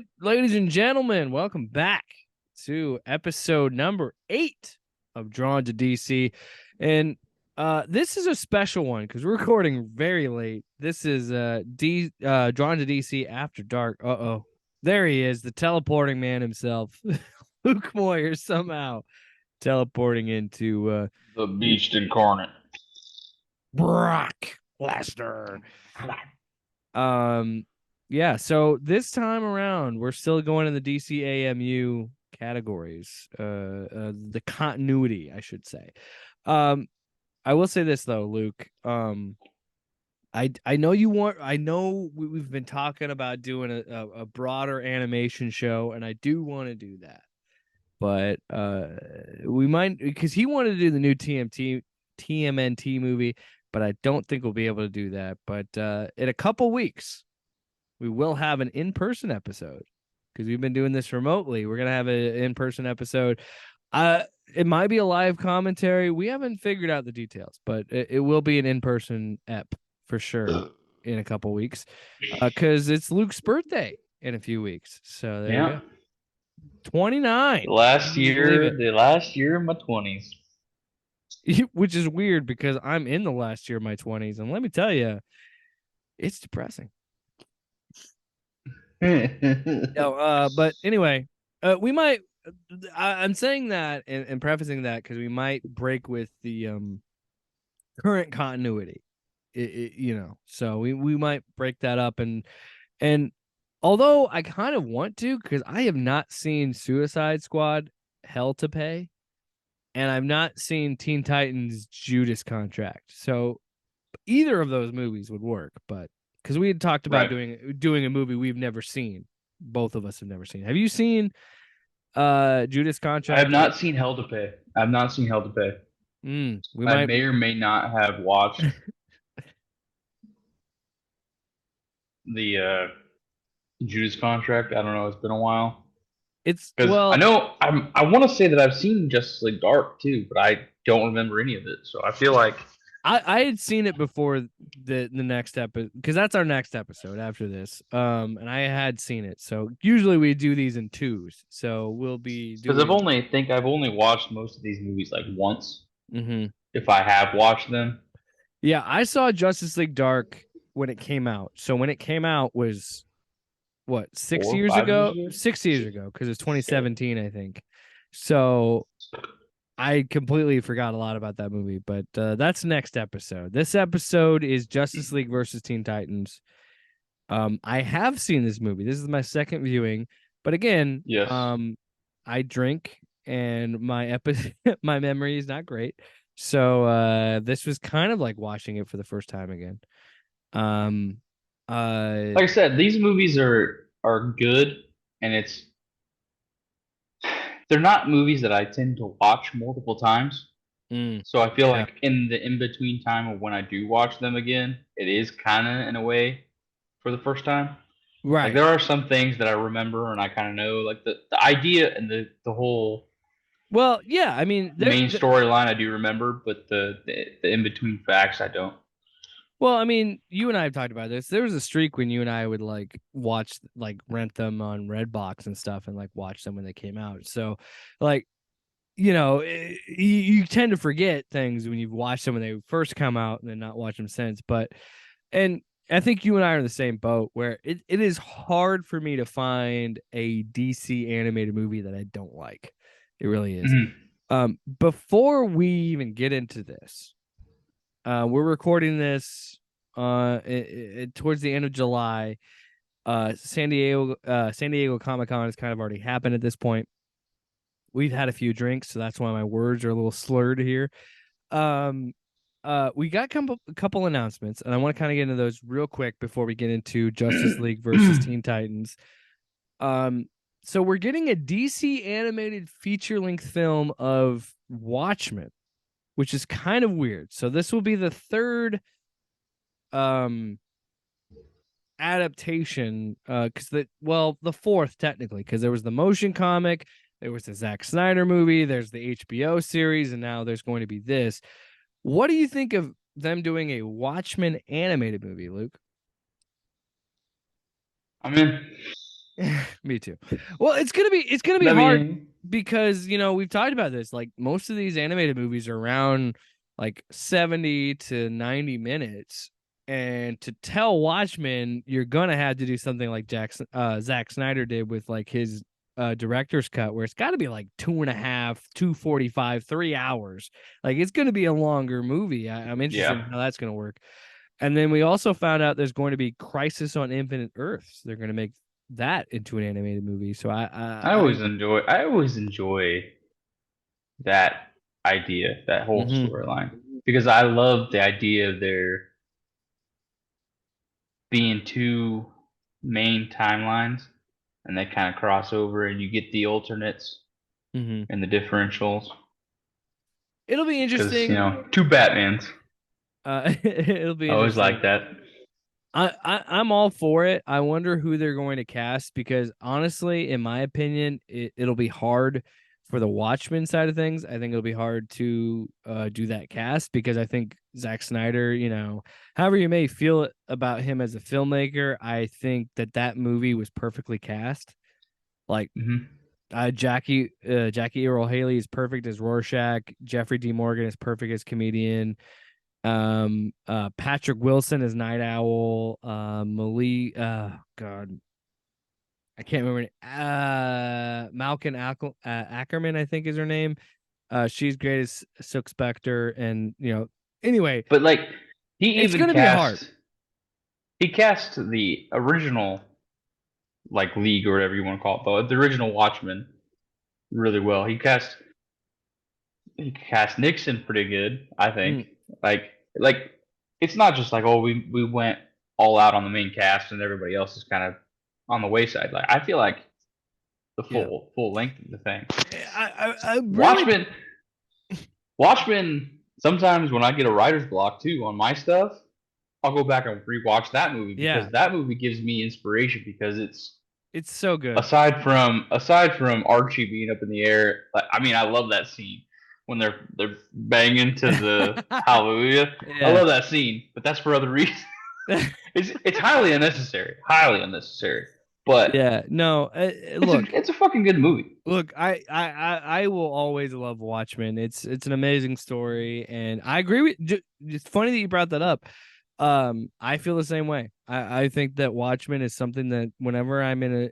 right, ladies and gentlemen, welcome back to episode number 8 of Drawn to DC. And this is a special one because we're recording very late. This is Drawn to DC After Dark. Uh-oh. There he is, the teleporting man himself. Luke Moyer somehow teleporting into The beast incarnate. Brock Lesnar. Yeah, so this time around we're still going in the DCAMU categories, the continuity, I should say. I will say this though, Luke. I know we've been talking about doing a broader animation show, and I do want to do that. But we might, because he wanted to do the new TMNT movie, but I don't think we'll be able to do that. But in a couple weeks, we will have an in-person episode because we've been doing this remotely. We're gonna have an in-person episode. It might be a live commentary. We haven't figured out the details, but it will be an in-person ep for sure in a couple weeks because it's Luke's birthday in a few weeks. So there you go. 29. The last year of my 20s. Which is weird because I'm in the last year of my 20s, and let me tell you, it's depressing. But anyway, we might. I'm saying that and prefacing that because we might break with the current continuity. So we might break that up and although I kind of want to because I have not seen Suicide Squad Hell to Pay. And I've not seen Teen Titans Judas Contract. So either of those movies would work, but because we had talked about doing a movie we've never seen. Both of us have never seen. Have you seen Judas Contract? I have not seen Hell to Pay. I have not seen Hell to Pay. I may or may not have watched the Judas Contract. I don't know. It's been a while. I know I want to say that I've seen Justice League Dark too, but I don't remember any of it. So I feel like I had seen it before the next episode because that's our next episode after this. And I had seen it. So usually we do these in twos. So we'll be doing because I've only watched most of these movies like once. Mm-hmm. If I have watched them. Yeah, I saw Justice League Dark when it came out. So when it came out was what, 6 years ago? 6 years ago, because it's 2017, I think. So I completely forgot a lot about that movie, but that's next episode. This episode is Justice League versus Teen Titans. I have seen this movie. This is my second viewing, but again, yes. I drink and my memory is not great. So this was kind of like watching it for the first time again. Like I said, these movies are good, and they're not movies that I tend to watch multiple times. So I feel like in the in-between time of when I do watch them again, it is kind of in a way for the first time. Right. Like there are some things that I remember and I kind of know, like the idea and the whole. Well, yeah, I mean, main storyline I do remember, but the in-between facts I don't. Well, I mean, you and I have talked about this. There was a streak when you and I would rent them on Redbox and stuff and like watch them when they came out. So like, you tend to forget things when you've watched them when they first come out and then not watch them since. And I think you and I are in the same boat where it is hard for me to find a DC animated movie that I don't like. It really is. Mm-hmm. Before we even get into this, we're recording this towards the end of July. San Diego Comic-Con has kind of already happened at this point. We've had a few drinks, so that's why my words are a little slurred here. We got a couple announcements, and I want to kind of get into those real quick before we get into Justice League versus Teen Titans. So we're getting a DC animated feature-length film of Watchmen, which is kind of weird. So this will be the third adaptation, the fourth technically, because there was the motion comic, there was the Zack Snyder movie, there's the HBO series, and now there's going to be this. What do you think of them doing a Watchmen animated movie, Luke? I mean, Me too. Well, it's gonna be I hard mean, because we've talked about this. Like most of these animated movies are around like 70 to 90 minutes. And to tell Watchmen, you're gonna have to do something like Zack Snyder did with like his director's cut, where it's got to be like 2.5, 2:45, 3 hours. Like it's gonna be a longer movie. I'm interested yeah. in how that's gonna work. And then we also found out there's going to be Crisis on Infinite Earths. They're going to make that into an animated movie. So I always enjoy that idea, that whole Mhm. storyline, because I love the idea of there being two main timelines, and they kind of cross over, and you get the alternates Mhm. and the differentials. It'll be Because interesting. two Batmans. It'll be I always like interesting. that. I'm all for it. I wonder who they're going to cast because honestly, in my opinion, it'll be hard for the Watchmen side of things. I think it'll be hard to do that cast because I think Zack Snyder, however you may feel about him as a filmmaker, I think that movie was perfectly cast. Like Hmm. Jackie Earl Haley is perfect as Rorschach. Jeffrey D. Morgan is perfect as comedian. Patrick Wilson is Night Owl. Malik, God, I can't remember. Malcolm Ackerman, I think is her name. She's great as Silk Spectre, and anyway, But like, he it's even gonna be hard. cast the original like League or whatever you want to call it, though the original Watchmen really well. He cast Nixon pretty good, I think. Mm, Like it's not just like, oh, we went all out on the main cast and everybody else is kind of on the wayside. Like I feel like the yeah, full length of the thing. I really, Watchmen Watchmen. Sometimes when I get a writer's block too on my stuff, I'll go back and rewatch that movie yeah, because that movie gives me inspiration because it's it's so good. aside from Archie being up in the air. Like, I mean, I love that scene when they're banging to the Hallelujah. I Yeah. love that scene, but that's for other reasons. It's highly unnecessary, highly unnecessary. But Yeah, no, it's look, a fucking good movie. Look, I will always love Watchmen. It's an amazing story, and I agree with. It's funny that you brought that up. I feel the same way. I think that Watchmen is something that whenever I'm in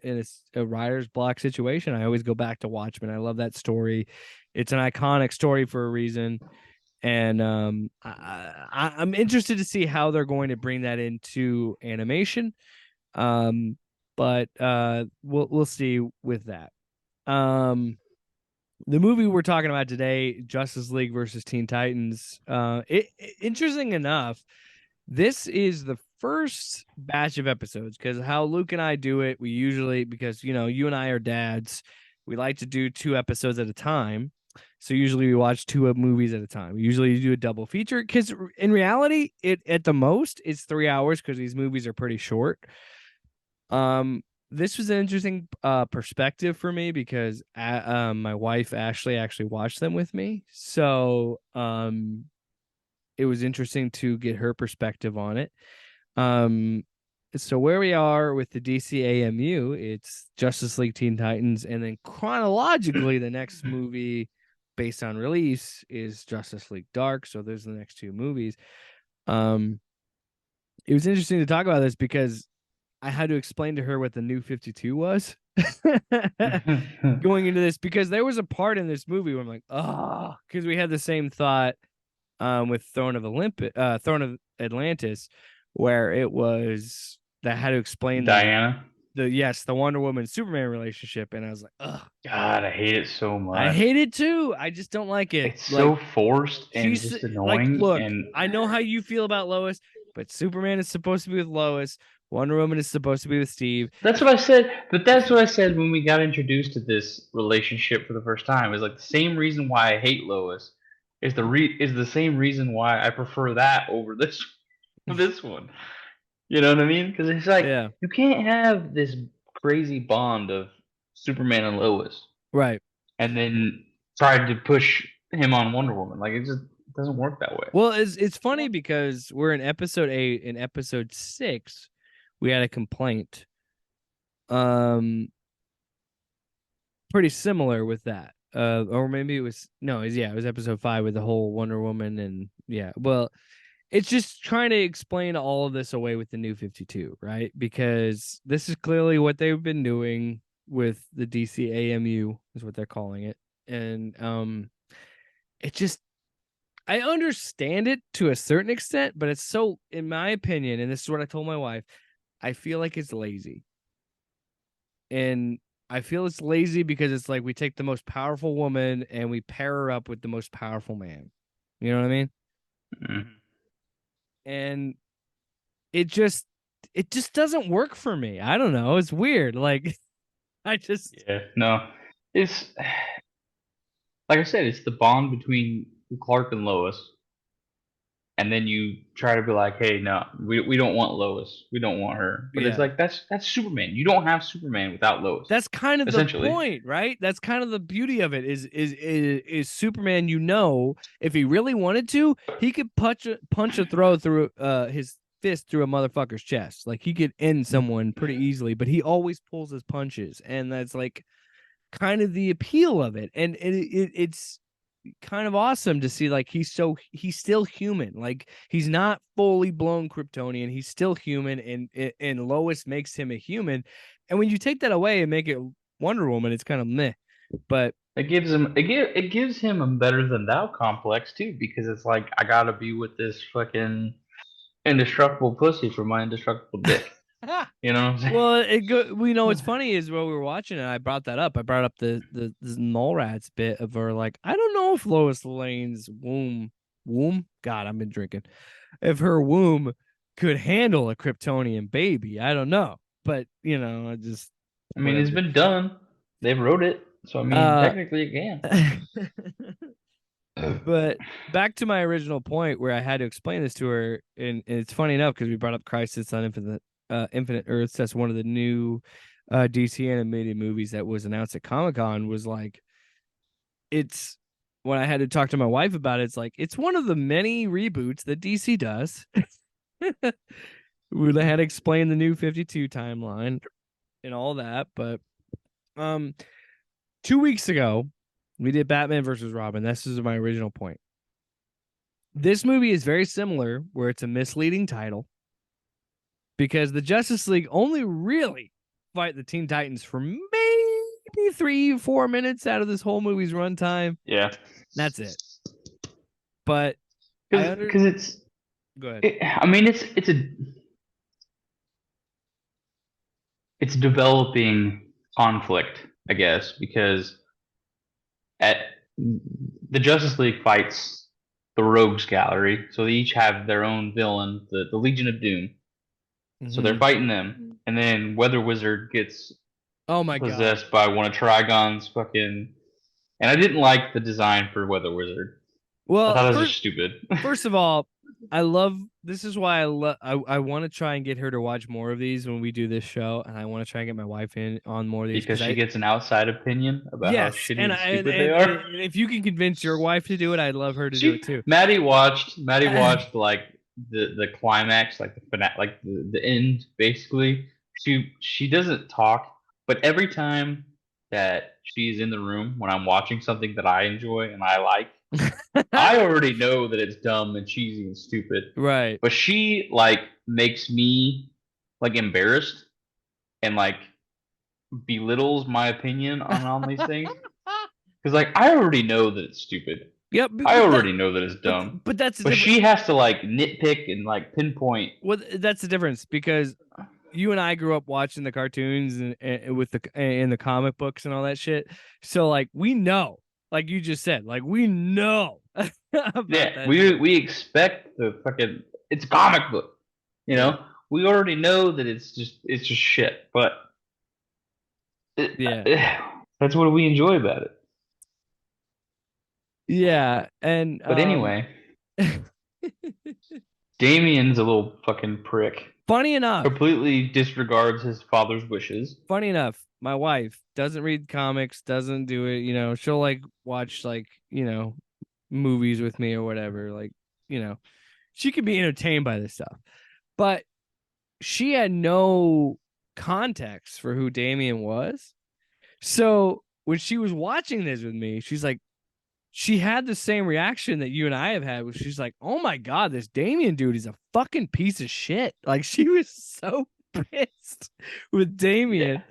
a writer's block situation, I always go back to Watchmen. I love that story. It's an iconic story for a reason, and I'm interested to see how they're going to bring that into animation. Um, but we'll see with that. Um, the movie we're talking about today, Justice League versus Teen Titans. Interesting enough, this is the first batch of episodes because how Luke and I do it, we usually because you and I are dads, we like to do 2 episodes at a time. So usually we watch two movies at a time. We usually do a double feature because in reality, it at the most it's 3 hours because these movies are pretty short. Um, this was an interesting perspective for me because my wife Ashley actually watched them with me. So it was interesting to get her perspective on it. Um, so where we are with the DCAMU, it's Justice League Teen Titans, and then chronologically, the next movie based on release is Justice League Dark. So there's the next two movies. Um, it was interesting to talk about this because I had to explain to her what the new 52 was going into this because there was a part in this movie where I'm like, oh, because we had the same thought with Throne of Atlantis, where it was that had to explain Diana. the Wonder Woman Superman relationship, and I was like, ugh, God, I hate it so I much. hate it too. I just don't like it. It's Like so forced and she's just like, annoying. look, And I know how you feel about Lois, but Superman is supposed to be with Lois. Wonder Woman is supposed to be with Steve. that's what I said. But that's what I said when we got introduced to this relationship for the first time. It's like the same reason why I hate Lois is the same reason why I prefer that over this one. You know what I mean? Because it's like Yeah, you can't have this crazy bond of Superman and Lois, right. and then try to push him on Wonder Woman. Like it just doesn't work that way. Well, it's funny because we're in episode 8. In episode 6, we had a complaint. um pretty similar with that. Or maybe it was no, it was episode 5 with the whole Wonder Woman and yeah. Well, it's just trying to explain all of this away with the new 52, right? Because this is clearly what they've been doing with the DC AMU is what they're calling it. And it just I understand it to a certain extent, but it's so in my opinion, and this is what I told my wife, I feel like it's lazy. And I feel it's lazy because it's like we take the most powerful woman and we pair her up with the most powerful man. You know what I mean? Mhm. And it just doesn't work for me. I don't know. It's weird. Like I just Yeah, no, it's like I said, it's the bond between Clark and Lois, and then you try to be like, hey, no, we don't want Lois, we don't want her, but it's yeah. like that's Superman. You don't have Superman without Lois, That's kind of the essentially. point, right? That's kind of the beauty of it is Superman, if he really wanted to, he could punch a throw through his fist through a motherfucker's chest. Like he could end someone pretty easily, but he always pulls his punches, and that's like kind of the appeal of it. And it's kind of awesome to see like he's still human. Like he's not fully blown Kryptonian. He's still human, and Lois makes him a human. And when you take that away and make it Wonder Woman, it's kind of meh. But It gives him a better than thou complex too, because it's like I gotta be with this fucking indestructible pussy for my indestructible dick. You know what I'm saying? well, we know what's funny is while we were watching it, I brought that up. I brought up the Mallrats bit of her like, I don't know if Lois Lane's womb. God, I've been drinking. If her womb could handle a Kryptonian baby, I don't know. But I just I mean, it's whatever. been done. They wrote it, so I mean, Uh, technically it can. but back to my original point where I had to explain this to her, and it's funny enough because we brought up Crisis on Infinite Earths. That's one of the new DC animated movies that was announced at Comic-Con. Was like it's when I had to talk to my wife about it. It's like it's one of the many reboots that DC does. We had to explain the new 52 timeline and all that, but um 2 weeks ago we did Batman versus Robin. This is my original point. This movie is very similar, where it's a misleading title because the Justice League only really fight the Teen Titans for maybe 3-4 minutes out of this whole movie's runtime. Yeah, That's it. But I because it's. go ahead. I mean, it's developing conflict, I guess, because at the Justice League fights the Rogues Gallery, so they each have their own villain, the Legion of Doom. So they're fighting them, and then Weather Wizard gets Oh my god. possessed by one of Trigon's fucking. And I didn't like the design for Weather Wizard. I Well, thought it was just stupid. first of all, I love this is why I want to try and get her to watch more of these when we do this show, and I want to try and get my wife in on more of these Because she I gets an outside opinion about how yes, shitty and and stupid they are. and if you can convince your wife to do it, I'd love her to do it too. Maddie watched like the climax, like like the end basically. She doesn't talk, but every time that she's in the room when I'm watching something that I enjoy and I like, I already know that it's dumb and cheesy and stupid. Right. But she like makes me like embarrassed and like belittles my opinion on these things. Because like I already know that it's stupid. Yep. I already know that it's dumb. But that's But she has to like nitpick and like pinpoint. well, that's the difference because you and I grew up watching the cartoons and with the comic books and all that shit. So like we know, like you just said, like we know about Yeah, that. we expect the fucking it's a comic book. You know, we already know that it's just shit. But that's what we enjoy about it. Yeah, and But anyway, Damian's a little fucking prick. Funny enough, Completely disregards his father's wishes. My wife doesn't read comics, doesn't do it. She'll like watch like movies with me or whatever. Like she could be entertained by this stuff, but she had no context for who Damian was. So when she was watching this with me, she's like, she had the same reaction that you and I have had, where she's like, "Oh my god, this Damian dude is a fucking piece of shit." Like she was so pissed with Damian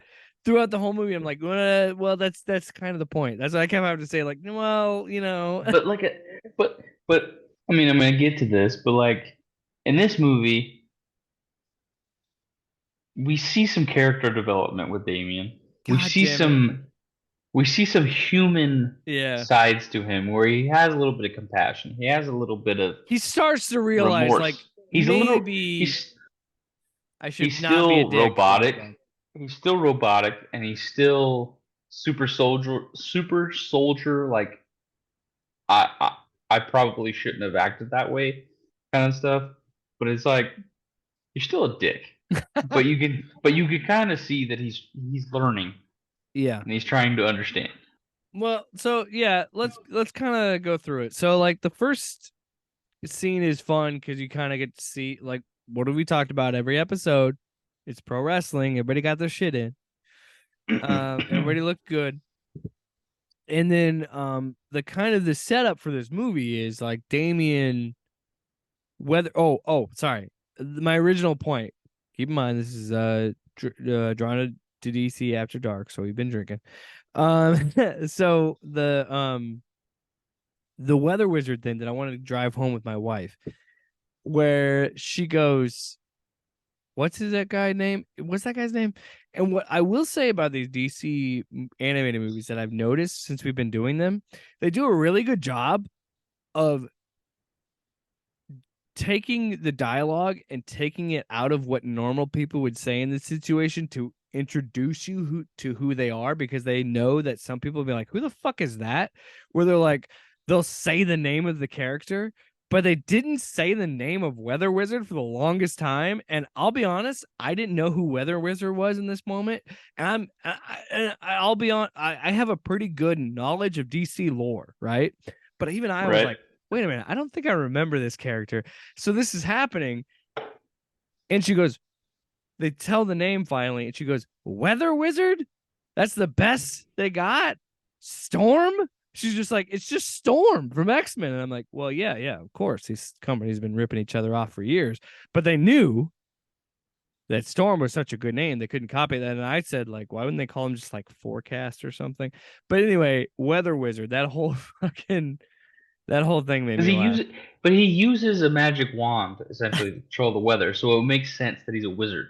throughout the whole movie. I'm like, well, that's kind of the point. That's what I kept having to say. Like, well, you know, But like, but I mean, I'm gonna get to this, but like in this movie, we see some character development with Damien. We god see damn it, some human yeah. sides to him where he has a little bit of compassion. He has a little bit of He starts to realize, like, remorse. maybe He's I he's should not be a still dick to this robotic. guy. He's still robotic, and he's still super soldier. Super soldier. Like I I probably shouldn't have acted that way, kind of stuff. But it's like you're still a dick. But you can kind of see that he's learning Yeah. and he's trying to understand. Well, so yeah, let's kind of go through it. So like the first scene is fun because you kind of get to see like what have we talked about every episode. It's pro wrestling. Everybody got their shit in. Everybody looked good. And then the kind of the setup for this movie is like Damien whether sorry. My original point. Keep in mind this is drawn to DC after dark, so we've been drinking. So the weather wizard thing that I wanted to drive home with my wife, where she goes, "What's that guy name? What's that guy's name?" And what I will say about these DC animated movies that I've noticed since we've been doing them, they do a really good job of taking the dialogue and taking it out of what normal people would say in this situation to introduce you to who they are, because they know that some people will be like, who the fuck is that? Where they're like, they'll say the name of the character, but they didn't say the name of Weather Wizard for the longest time. And I'll be honest, I didn't know who Weather Wizard was in this moment. And I'll be on, I have a pretty good knowledge of DC lore, right? But even I was Right. like, wait a minute, I don't think I remember this character. So this is happening. And she goes, they tell the name finally, and she goes, Weather Wizard? That's the best they got? Storm? She's just like, it's just Storm from X-Men. And I'm like, well, yeah, of course. These companies have been ripping each other off for years. But they knew that Storm was such a good name, they couldn't copy that. And I said, like, why wouldn't they call him just like Forecast or something? But anyway, Weather Wizard, that whole thing made me laugh. But he uses a magic wand essentially to control the weather, so it makes sense that he's a wizard.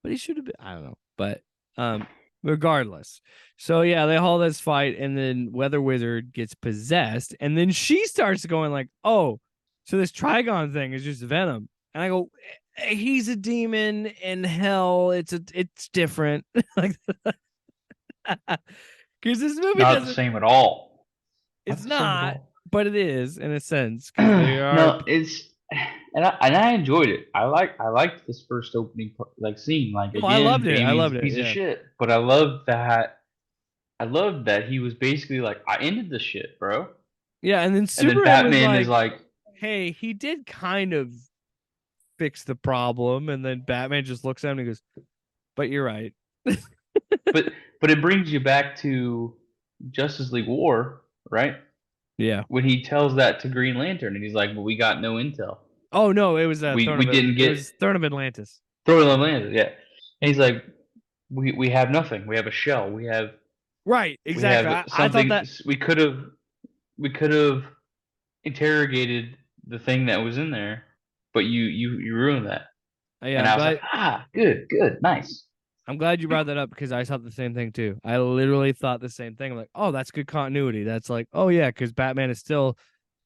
But he should have been, I don't know. But regardless. So yeah, they haul this fight, and then Weather Wizard gets possessed, and then she starts going like, oh, so this Trigon thing is just Venom. And I go, he's a demon in hell. It's different. Like because this movie Not the doesn't, same at all. it's The same at not, all. but it is in a sense, because they are No, and I enjoyed it. I liked this first opening like scene. Like I again, loved it. I Damien's loved a it. piece of Yeah. shit, but I loved that. I loved that he was basically like, I ended this shit, bro. Yeah, and then And then Superman was Batman is like, like, hey, he did kind of fix the problem, and then Batman just looks at him and goes, but you're right. but it brings you back to Justice League War, right? Yeah. When he tells that to Green Lantern, and he's like, "Well, we got no intel. Oh no, it was We didn't It get was Throne of Atlantis. Throne of Atlantis." Yeah, and he's like, "We have nothing. We have a shell. Right, We exactly. have I thought something. that. We could have interrogated the thing that was in there, but you ruined that." Yeah, And I was like, good, nice. I'm glad you brought that up, because I thought the same thing too. I literally thought the same thing. I'm like, oh, that's good continuity. That's like, oh yeah, because Batman is still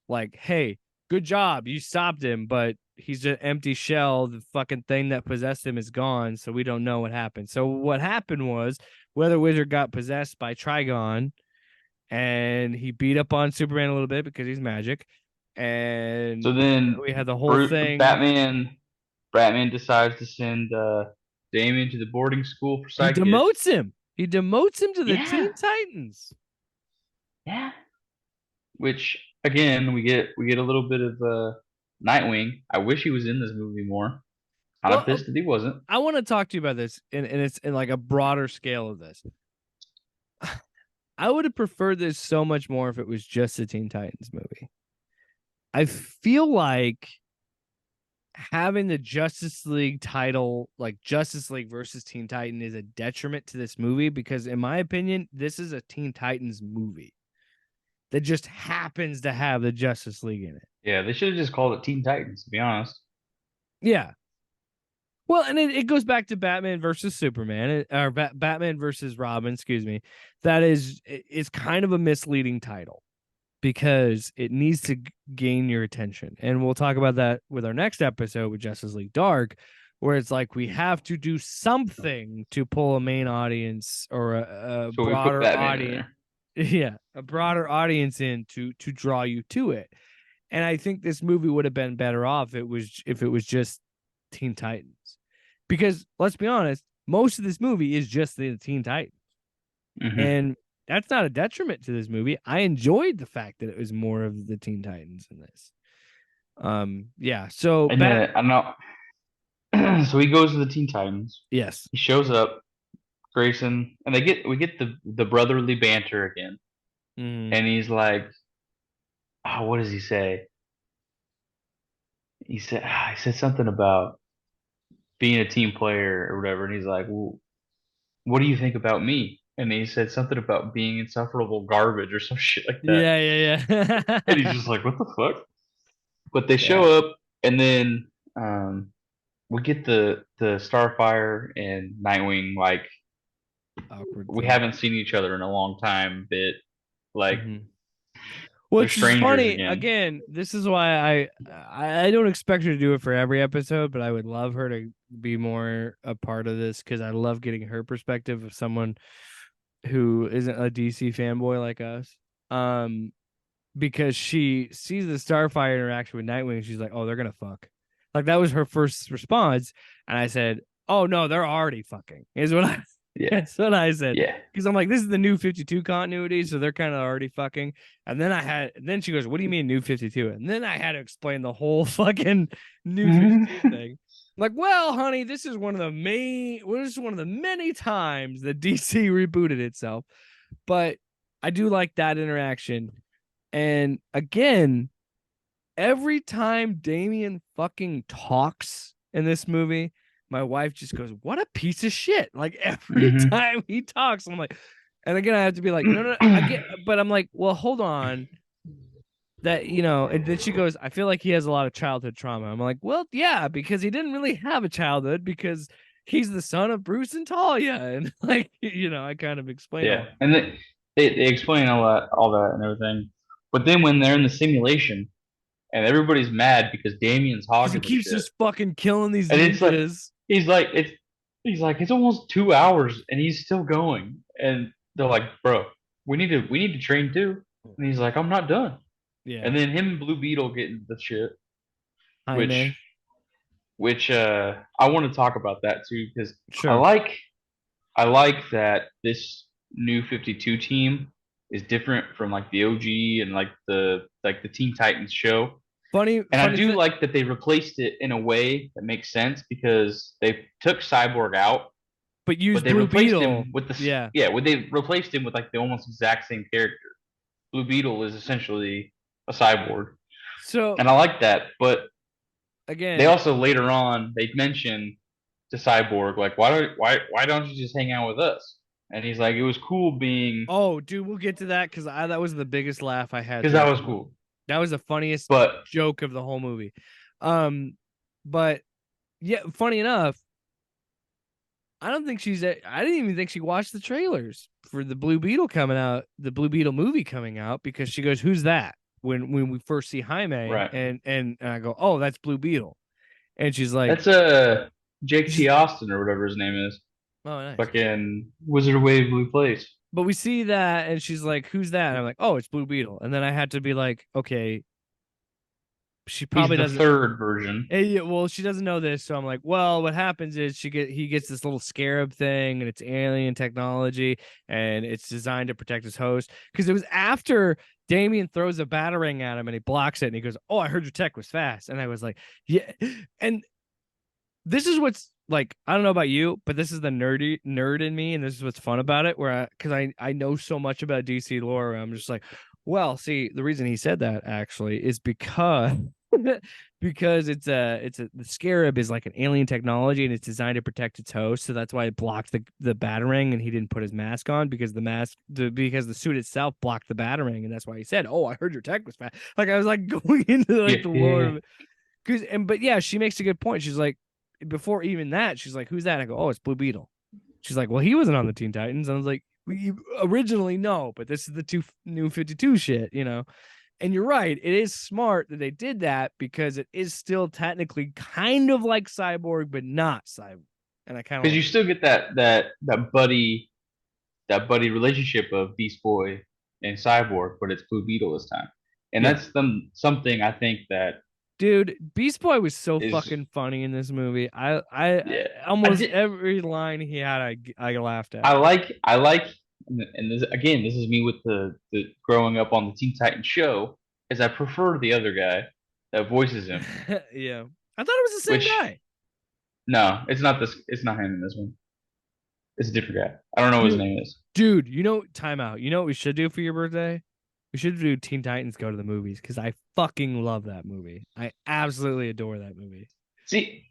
like, hey, good job, you stopped him, but he's an empty shell. The fucking thing that possessed him is gone, so we don't know what happened. So what happened was Weather Wizard got possessed by Trigon, and he beat up on Superman a little bit because he's magic. And So then we had the whole thing. Batman decides to send Damien to the boarding school for He sidekicks. demotes him. He demotes him to the Yeah, Teen Titans. yeah. Which again, we get a little bit of Nightwing. I wish he was in this movie more. Kind of Well, pissed that he wasn't. I want to talk to you about this, and it's in like a broader scale of this. I would have preferred this so much more if it was just a Teen Titans movie. I feel like having the Justice League title, like Justice League versus Teen Titan, is a detriment to this movie because, in my opinion, this is a Teen Titans movie that just happens to have the Justice League in it. Yeah, they should have just called it Teen Titans, to be honest. Yeah. Well, and it goes back to Batman versus Superman, or Batman versus Robin, excuse me. That is kind of a misleading title because it needs to gain your attention. And we'll talk about that with our next episode with Justice League Dark, where it's like we have to do something to pull a main audience or a So we put broader Batman in audience. there. Yeah, a broader audience in to draw you to it. And I think this movie would have been better off if it was just Teen Titans. Because let's be honest, most of this movie is just the Teen Titans. Mm-hmm. And that's not a detriment to this movie. I enjoyed the fact that it was more of the Teen Titans in this. Yeah. So And then I know. So he goes to the Teen Titans. yes. He shows up, Grayson, and we get the brotherly banter again. Mm. And he's like, oh, what does he say? He said something about being a team player or whatever, and he's like, well, what do you think about me? And he said something about being insufferable garbage or some shit like that. Yeah. And he's just like, what the fuck? But they show up, and then we get the Starfire and Nightwing, like, awkward. we thing. haven't seen each other in a long time bit. Like, Which is funny. again. This is why I don't expect her to do it for every episode, but I would love her to be more a part of this because I love getting her perspective of someone who isn't a DC fanboy like us. Because she sees the Starfire interaction with Nightwing, and she's like, "Oh, they're gonna fuck." Like that was her first response, and I said, "Oh no, they're already fucking." Is what I Yeah. That's what I said. Yeah. Because I'm like, this is the new 52 continuity, so they're kind of already fucking. And then she goes, "What do you mean new 52?" And then I had to explain the whole fucking new 52 thing. I'm like, well, honey, this is one of the many times that DC rebooted itself. But I do like that interaction. And again, every time Damian fucking talks in this movie, my wife just goes, "What a piece of shit!" Like every time he talks, I'm like, and again, I have to be like, no, I get, but I'm like, well, hold on, that and then she goes, "I feel like he has a lot of childhood trauma." I'm like, well, yeah, because he didn't really have a childhood because he's the son of Bruce and Talia, and like, I kind of explain. Yeah, and they explain all that and everything, but then when they're in the simulation and everybody's mad because Damien's hogging he keeps just fucking killing these and ninjas. He's like it's almost 2 hours and he's still going, and they're like, bro, we need to train too, and he's like, I'm not done. Yeah, and then him and Blue Beetle get into the shit, Jaime. which I want to talk about that too because Sure. I like that this new 52 team is different from like the OG and like the Teen Titans show. Funny, I do like that they replaced it in a way that makes sense because they took Cyborg out, but they Blue replaced Beetle him with they replaced him with like the almost exact same character. Blue Beetle is essentially a cyborg, so, and I like that. But again, they also later on they mention to Cyborg like, why don't you just hang out with us? And he's like, it was cool being. Oh, dude, we'll get to that because that was the biggest laugh I had. Because that was cool. That was the funniest joke of the whole movie. But yeah, funny enough, I didn't even think she watched the trailers for the Blue Beetle coming out, the Blue Beetle movie coming out, because she goes, "Who's that?" When we first see Jaime, right. and I go, "Oh, that's Blue Beetle," and she's like, "That's Jake T. Austin or whatever his name is." Oh, nice. Fucking Wizard of Waverly Place. But we see that, and she's like, "Who's that?" And I'm like, "Oh, it's Blue Beetle." And then I had to be like, "Okay, she probably doesn't." Third version. Well, she doesn't know this, so I'm like, "Well, what happens is he gets this little scarab thing, and it's alien technology, and it's designed to protect his host." Because it was after Damian throws a batarang at him, and he blocks it, and he goes, "Oh, I heard your tech was fast," and I was like, "Yeah," and this is what's like, I don't know about you, but this is the nerd in me, and this is what's fun about it. Where because I know so much about DC lore, where I'm just like, well, see, the reason he said that actually is because because the scarab is like an alien technology and it's designed to protect its host, so that's why it blocked the batarang, and he didn't put his mask on because because the suit itself blocked the batarang, and that's why he said, "Oh, I heard your tech was fast." Like I was like going into like the lore Yeah. of it. But yeah, she makes a good point. She's like, before even that, she's like, "Who's that?" I go, "Oh, it's Blue Beetle." She's like, "Well, he wasn't on the Teen Titans." I was like, "We originally no, but this is the new 52 shit, you know." And you're right, it is smart that they did that because it is still technically kind of like Cyborg, but not Cyborg. And I kind of Because you like still get that buddy relationship of Beast Boy and Cyborg, but it's Blue Beetle this time, and yeah. that's something I think that Dude, Beast Boy was so is fucking funny in this movie. I yeah. I almost did every line he had, I laughed at. I like and this again this is me with the growing up on the Teen Titans show is I prefer the other guy that voices him, Yeah, I thought it was the same which guy. no, it's not him in this one. It's a different guy. I don't know what his Dude, name is. dude, you know, time out. You know what we should do for your birthday? We should do Teen Titans Go to the Movies because I fucking love that movie. I absolutely adore that movie. See,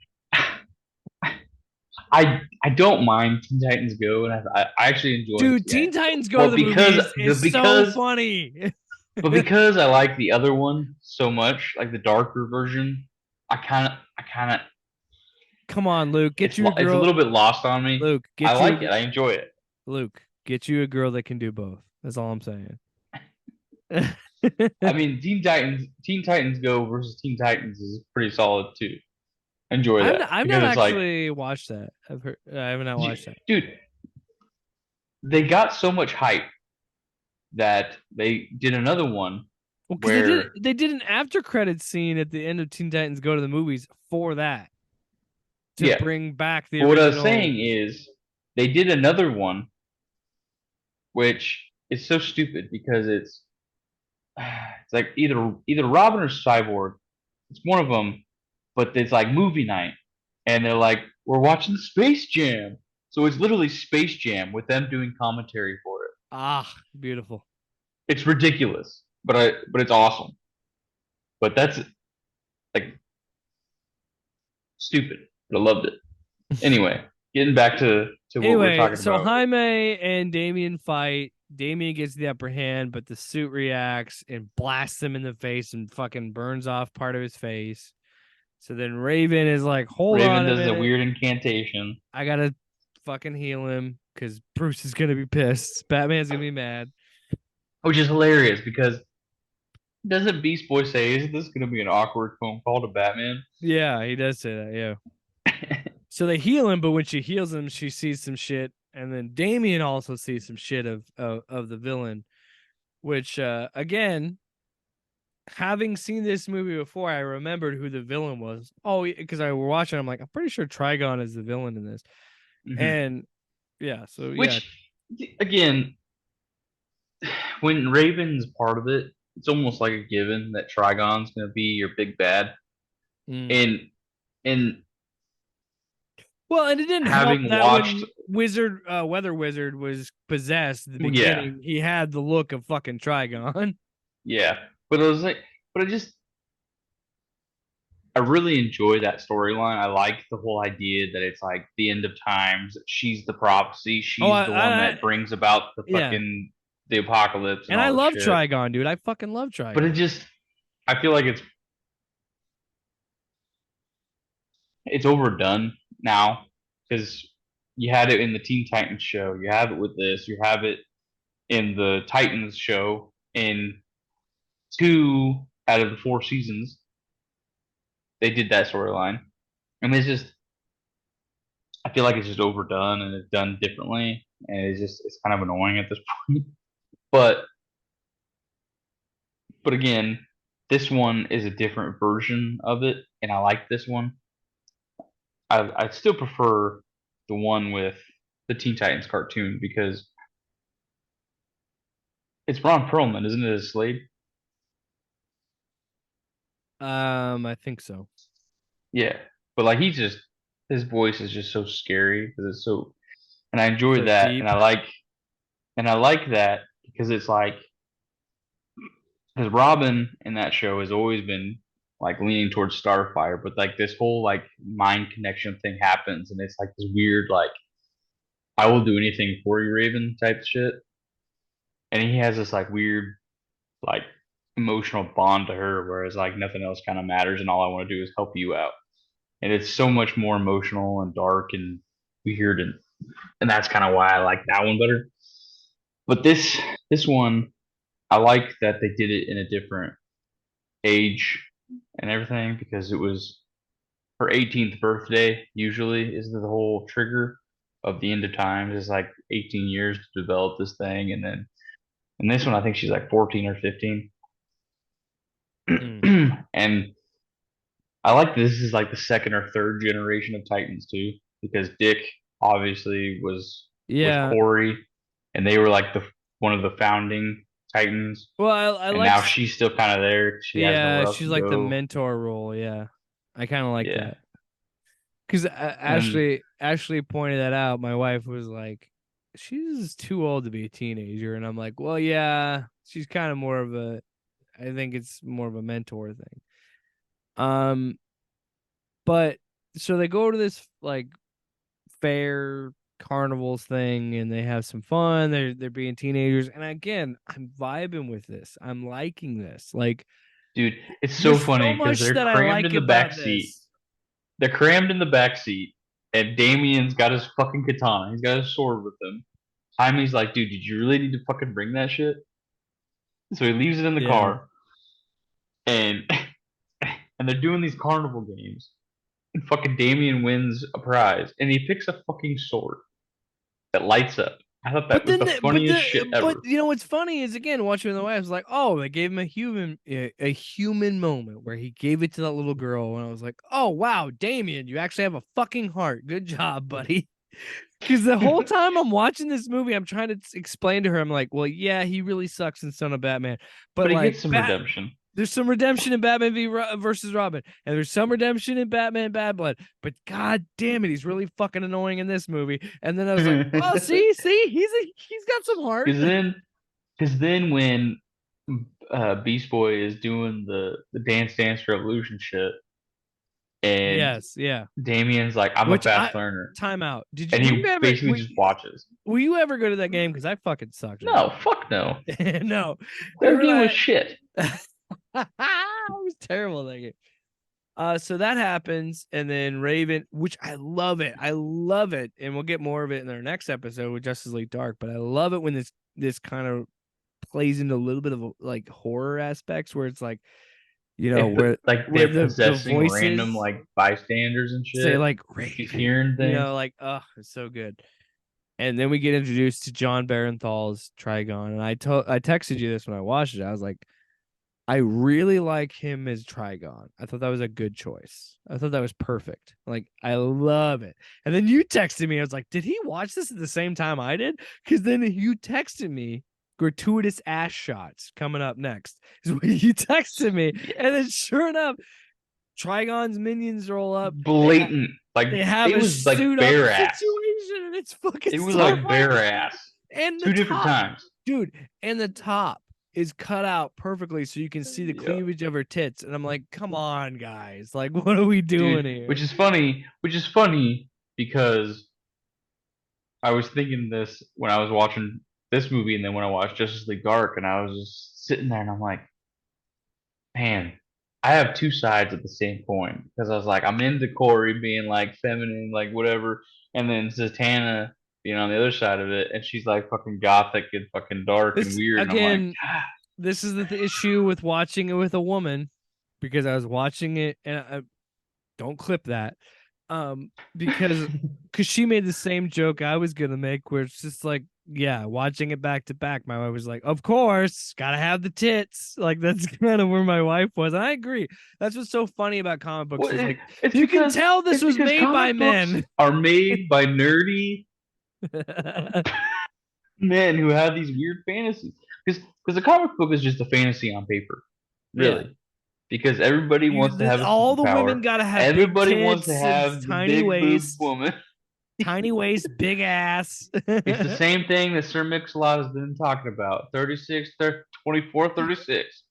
I don't mind Teen Titans Go, and I actually enjoy it to Dude, the Teen end. Titans Go to But the because Movies the is so because funny. but because I like the other one so much, like the darker version, I kind of Come on, Luke, get you a it's a girl. little bit lost on me. Luke, I get you like it. I enjoy it. Luke, get you a girl that can do both. That's all I'm saying. I mean, Teen Titans Go versus Teen Titans is pretty solid too. Enjoy that I've because not it's like, actually watched that. I have not watched that. dude, they got so much hype that they did another one Well, because where, they did an after credit scene at the end of Teen Titans Go to the Movies for that to yeah. bring back the But what I was original. saying is they did another one which is so stupid because it's like either Robin or Cyborg. It's one of them, but it's like movie night, and they're like, "We're watching Space Jam," so it's literally Space Jam with them doing commentary for it. Ah, beautiful. It's ridiculous, but it's awesome. But that's like stupid, but I loved it. Anyway, getting back to what we're Anyway, talking so about. Jaime and Damian fight. Damian gets the upper hand, but the suit reacts and blasts him in the face and fucking burns off part of his face. So then Raven is like, hold Raven on a does a minute. weird incantation. I gotta fucking heal him because Bruce is gonna be pissed. Batman's gonna be mad. Which is hilarious because doesn't Beast Boy say, "Isn't this going to be an awkward phone call to Batman?" Yeah, he does say that. Yeah. So they heal him, but when she heals him, she sees some shit, and then Damien also sees some shit of the villain. Which again, having seen this movie before, I remembered who the villain was. Oh, because I were watching, I'm like, I'm pretty sure Trigon is the villain in this. hmm And yeah, so yeah. Which, again, when Raven's part of it, it's almost like a given that Trigon's going to be your big bad. Mm. And and Well, and it didn't help having that watched, when Weather Wizard was possessed at the yeah, beginning, he had the look of fucking Trigon. yeah, but it was like, but I really enjoy that storyline. I like the whole idea that it's like the end of times. She's the prophecy. Oh, She's the one that brings about yeah. the apocalypse and And I all this love shit. Trigon, dude. I fucking love But Trigon. I feel like it's overdone now because you had it in the Teen Titans show. You have it with this. You have it in the Titans show in two out of the four seasons. They did that storyline, and it's just I feel like it's just overdone and it's done differently, and it's kind of annoying at this point. But again, this one is a different version of it, and I like this one. I still prefer the one with the Teen Titans cartoon because it's Ron Perlman, isn't it? As Slade? I think so. Yeah, but like he's just his voice is just so scary because it's so, and I enjoy So that, deep. and I like that because it's like, because Robin in that show has always been like leaning towards Starfire, but like this whole like mind connection thing happens, and it's like this weird like I will do anything for you, Raven type shit, and he has this like weird like emotional bond to her, whereas like nothing else kind of matters, and all I want to do is help you out, and it's so much more emotional and dark and weird, and that's kind of why I like that one better. But this one, I like that they did it in a different age and everything because it was her 18th birthday. Usually, is the whole trigger of the end of times is like 18 years to develop this thing, and then in this one, I think she's like 14 or 15. Hmm. And I like this is like the second or third generation of Titans too, because Dick obviously was with Yeah. Corey, and they were like the one of the founding Titans, Well, I and like. now she's still kind of there. She has Yeah, nowhere else she's to like the go. mentor role. Yeah, I kind of like Yeah, that because and Ashley pointed that out. My wife was like, "She's too old to be a teenager," and I'm like, "Well, yeah, she's kind of more of a. I think it's more of a mentor thing." Um, but so they go to this like fair carnivals thing and they have some fun. They're being teenagers, and again, I'm vibing with this. I'm liking this. Like, dude, it's so there's so funny because much they're that I crammed like in the back about seat. this. They're crammed in the back seat, and Damien's got his fucking katana. He's got his sword with him. Jaime's like, dude, did you really need to fucking bring that shit? So he leaves it in the Yeah. car, and and they're doing these carnival games. And fucking Damien wins a prize, and he picks a fucking sword that lights up. I thought that But was then, the funniest shit but ever. you know what's funny is again watching the way I was like, oh, they gave him a human moment where he gave it to that little girl, and I was like, oh wow, Damien, you actually have a fucking heart. Good job, buddy. Because the whole time I'm watching this movie, I'm trying to explain to her, I'm like, well, yeah, he really sucks in Son of Batman, but But he like gets some redemption. there's some redemption in Batman versus Robin, and there's some redemption in Batman Bad Blood. But god damn it, he's really fucking annoying in this movie. And then I was like, well, see, he's got some heart. Because then, because then when Beast Boy is doing the Dance Dance Revolution shit, and Yes, yeah. Damien's like, I'm a Which fast I learner, time out. Did and you he ever basically just watches. will you ever go to that game? Because I fucking sucked at No, fuck no. it. No, That game was shit. I was terrible at that game. So that happens, and then Raven, which I love it. I love it, and we'll get more of it in our next episode with Justice League Dark. But I love it when this kind of plays into a little bit of like horror aspects, where it's like, If where like they're the possessing random voices like bystanders and say shit, like she's Raven, hearing things. like, oh, it's so good. And then we get introduced to John Barenthal's Trigon, and I texted you this when I watched it. I was like, I really like him as Trigon. I thought that was a good choice. I thought that was perfect. Like, I love it. And then you texted me. I was like, did he watch this at the same time I did? Because then you texted me gratuitous ass shots coming up next. Is what you texted me. Yeah, And then sure enough, Trigon's minions roll up. blatant. Like They have it a was like suit up bare ass. situation, and it's fucking It was like bare Starfire. ass. And the Two different top, times. dude, and the top is cut out perfectly so you can see the Yeah. cleavage of her tits. And I'm like, come on, guys. Like, what are we doing Dude, here? which is funny because I was thinking this when I was watching this movie and then when I watched Justice League Dark and I was just sitting there and I'm like, man, I have two sides at the same coin because I was like, I'm into Corey being like feminine, like whatever, and then Zatanna being on the other side of it, and she's like fucking gothic and fucking dark and This weird, and I'm like, again, this is the issue with watching it with a woman because I was watching it and I don't clip that. Because she made the same joke I was gonna make, where it's just like, yeah, watching it back to back, my wife was like, of course, gotta have the tits. Like that's kind of where my wife was. And I agree. That's what's so funny about comic books well, is like it's you can because tell this it's was because made by comic books men. are made by nerdy men who have these weird fantasies. Because a comic book is just a fantasy on paper, Yeah. really. because everybody wants to have a All the women superpower. gotta have big Everybody wants to tits and have the tiny big boob waist, woman. big ass. It's the same thing that Sir Mix-a-Lot has been talking about. 36, 24, 36.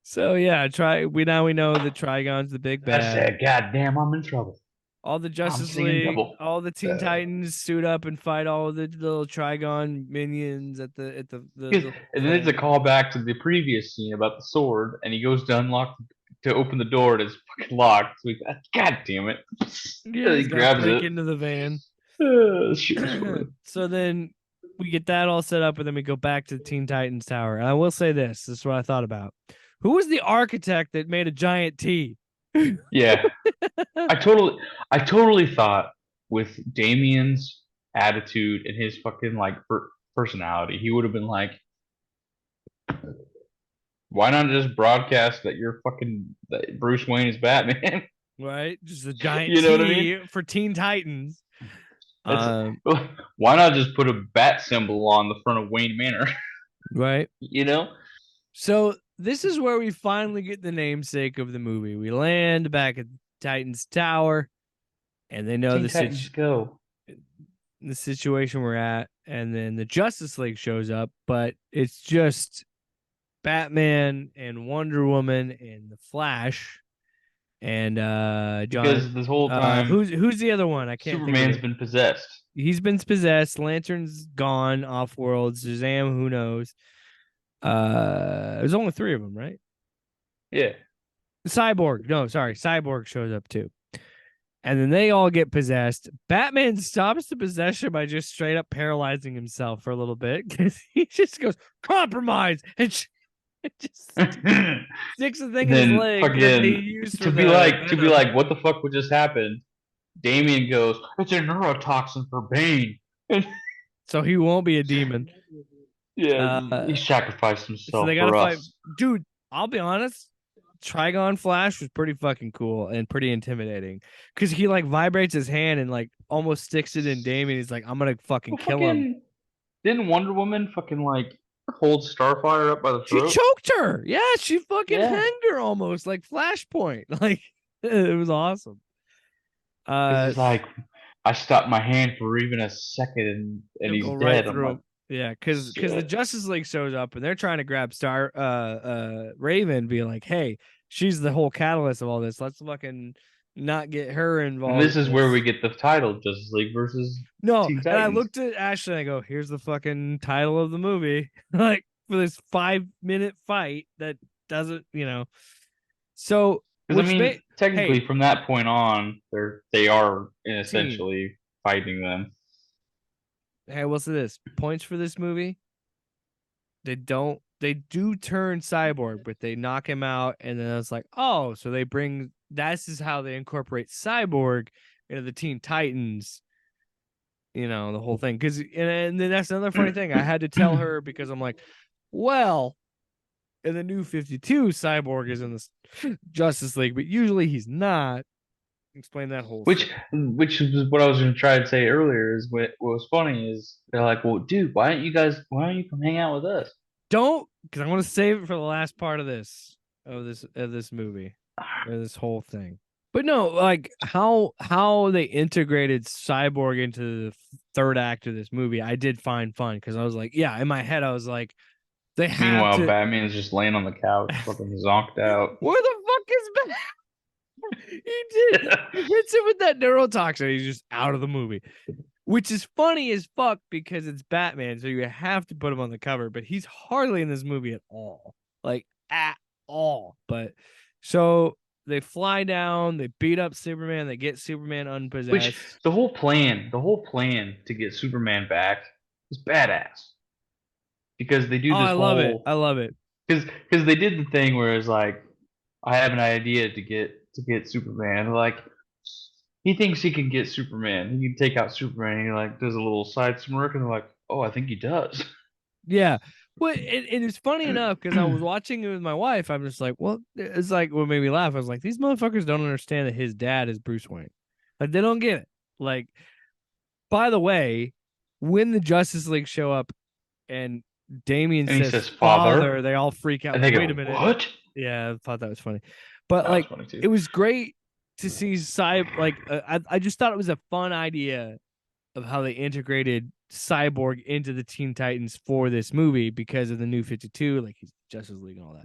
So yeah, we know that Trigon's the big I bad. said, God damn, I'm in trouble. All the I'm Justice singing League, double. all the Teen Titans suit up and fight all the little Trigon minions at the And then it's a callback to the previous scene about the sword, and he goes to unlock to open the door, and it's fucking locked. So God damn it! Yeah, He he's got to grabs break it. into the van. Shit was funny. So then we get that all set up, and then we go back to the Teen Titans Tower. And I will say this is what I thought about. Who was the architect that made a giant T? Yeah, I totally thought with Damian's attitude and his fucking like personality, he would have been like, why not just broadcast that you're fucking that Bruce Wayne is Batman? Right? Just a giant You know what I mean? T for Teen Titans. That's why not just put a bat symbol on the front of Wayne Manor? Right. You know? So this is where we finally get the namesake of the movie. We land back at Titans Tower, and they know Teen Titans Go. the situation we're at, and then the Justice League shows up, but it's just Batman and Wonder Woman and the Flash and Because this whole time who's the other one? I can't Superman's think of it. been possessed. He's been possessed. Lantern's gone off world. Shazam, who knows? There's only 3 of them, right? Yeah. Cyborg shows up too. And then they all get possessed. Batman stops the possession by just straight up paralyzing himself for a little bit because he just goes, compromise, and just sticks the thing in his leg that he used to be like, what the fuck would just happen? Damian goes, it's a neurotoxin for Bane. So he won't be a demon. Yeah, he sacrificed himself so they gotta for fight. us. Dude, I'll be honest. Trigon Flash was pretty fucking cool and pretty intimidating because he like vibrates his hand and like almost sticks it in Damian. He's like, I'm gonna fucking kill him. Didn't Wonder Woman fucking like hold Starfire up by the throat? She choked her. Yeah, she fucking hanged her almost like Flashpoint. Like it was awesome. It's like I stopped my hand for even a second and he's dead. Right through him. Yeah, because the Justice League shows up and they're trying to grab Raven, being like, hey, she's the whole catalyst of all this. Let's fucking not get her involved. And this is where we get the title, Justice League versus Teen Titans. And I looked at Ashley and I go, here's the fucking title of the movie. Like for this 5-minute fight that doesn't, So technically from that point on, they are essentially fighting them. Hey, what's this? Points for this movie? They do turn cyborg, but they knock him out, and then it's like, oh, so this is how they incorporate cyborg into the Teen Titans, the whole thing. And then that's another funny thing. I had to tell her because I'm like, well, in the New 52, Cyborg is in the Justice League, but usually he's not. Explain that whole which is what I was going to try to say earlier. Is what was funny is they're like, well, dude, why don't you come hang out with us? Because I want to save it for the last part of this movie, or this whole thing. But no, like how they integrated Cyborg into the 3rd act of this movie, I did find fun because I was like, yeah, in my head I was like, they have. Meanwhile, Batman's just laying on the couch, fucking zonked out. Where the fuck is Batman? He did. He hits him with that neurotoxin. He's just out of the movie, which is funny as fuck because it's Batman, so you have to put him on the cover. But he's hardly in this movie at all, like at all. But so they fly down, they beat up Superman, they get Superman unpossessed. Which the whole plan to get Superman back is badass because they do this. I love it. Because they did the thing where it's like, I have an idea to get Superman. Like he thinks he can get Superman. He can take out Superman. And he like does a little side smirk, and they're like, "Oh, I think he does." Yeah. Well, it is funny enough because I was watching it with my wife. I'm just like, well, it's like what made me laugh. I was like, these motherfuckers don't understand that his dad is Bruce Wayne. Like they don't get it. Like, by the way, when the Justice League show up and Damian And he says says, father. "Father," They all freak out. and Like, they wait go, a minute. "What?" Yeah, I thought that was funny. But That was like, funny too. it was great to see I just thought it was a fun idea of how they integrated Cyborg into the Teen Titans for this movie because of the New 52, like he's Justice League and all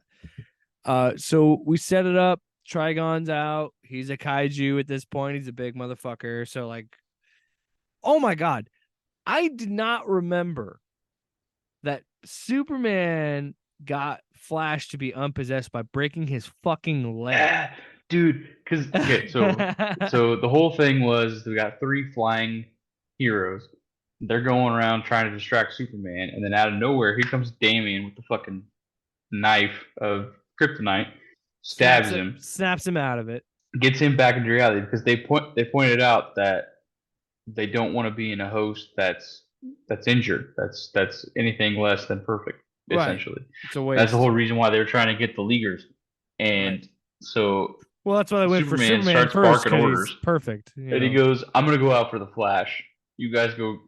that. So we set it up. Trigon's out. He's a kaiju at this point. He's a big motherfucker. So like, oh my god, I did not remember that Superman got Flash to be unpossessed by breaking his fucking leg. Yeah, dude. Because okay, so the whole thing was we got 3 flying heroes. They're going around trying to distract Superman, and then out of nowhere, here comes Damian with the fucking knife of kryptonite, stabs him, snaps him out of it. gets him back into reality because they pointed out that they don't want to be in a host that's injured, that's anything less than perfect, Right. essentially. It's a waste. That's the whole reason why they were trying to get the Leaguers, and Right. so well, that's why they went for Superman starts first. barking orders. Perfect. And he goes, "I'm gonna go out for the Flash. You guys go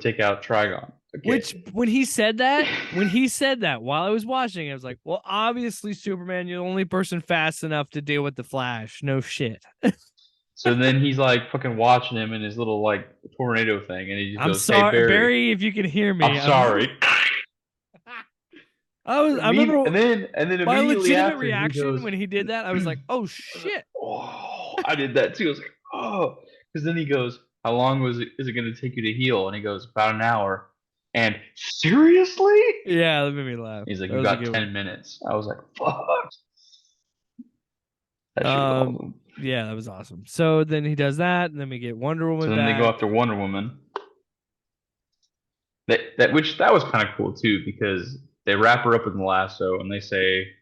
take out Trigon." Okay. Which when he said that while I was watching, I was like, well, obviously Superman, you're the only person fast enough to deal with the Flash. No shit. So then he's like fucking watching him in his little like tornado thing, and he just I'm goes, sorry, "Hey Barry, if you can hear me. I'm sorry." I remember and then my immediately legitimate after, reaction he goes, when he did that. I was like, oh shit. "Oh," I did that too. I was like, "Oh," because then he goes, "How long is it going to take you to heal?" And he goes, "About an hour." And seriously? Yeah, that made me laugh. He's like, "You got 10 minutes." I was like, "Fuck." That shit was awesome. Yeah, that was awesome. So then he does that, and then we get Wonder Woman. So then they go after Wonder Woman. That was kind of cool too, because they wrap her up in the lasso and they say,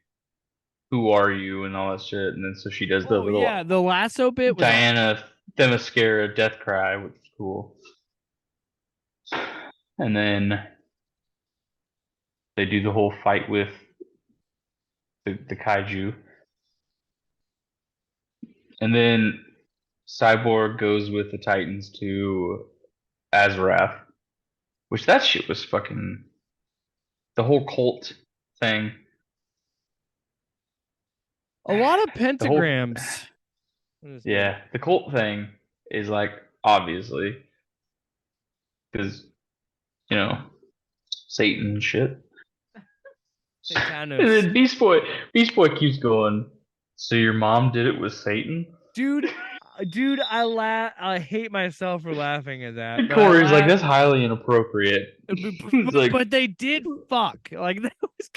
"Who are you?" and all that shit, and then so she does the little the lasso bit was Diana awesome. Themyscira death cry, which is cool. And then they do the whole fight with the kaiju. And then Cyborg goes with the Titans to Azarath, which that shit was fucking the whole cult thing. a lot of pentagrams. Yeah, the cult thing is like obviously because Satan shit. And then Beast Boy keeps going. So your mom did it with Satan, dude. I hate myself for laughing at that. And Corey's like, that's highly inappropriate. But they did fuck. Like that was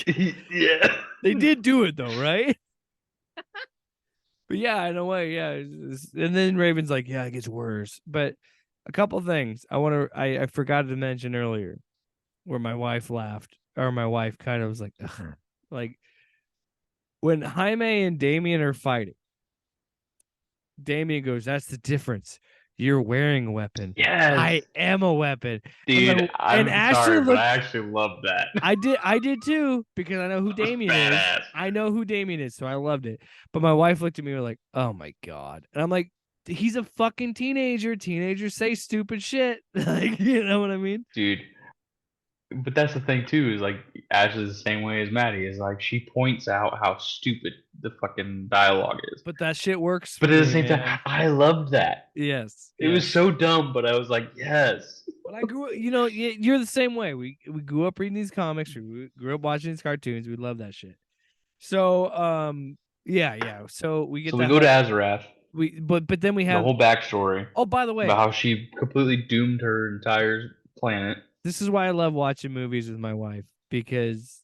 yeah. They did do it though, right? But yeah, in a way, yeah. And then Raven's like, yeah, it gets worse. But a couple things I forgot to mention earlier, where my wife laughed, or my wife kind of was like, ugh. Like when Jaime and Damian are fighting, Damian goes, "That's the difference. You're wearing a weapon. Yes. I am a weapon." Dude, I'm sorry, but I actually love that. I did too, because I know who Damian is. I know who Damian is, so I loved it. But my wife looked at me and was like, "Oh my god." And I'm like, he's a fucking teenager. Teenagers say stupid shit. Like, you know what I mean? Dude. But that's the thing too, is like Ashley's the same way as Maddie, is like she points out how stupid the fucking dialogue is. But that shit works. But at the same time, I loved that. Yes. It was so dumb, but I was like, yes. But I grew, you're the same way. We grew up reading these comics. We grew up watching these cartoons. We love that shit. So, yeah. So we get. So we go to Azarath. But then we have the whole backstory. Oh, by the way, about how she completely doomed her entire planet. This is why I love watching movies with my wife, because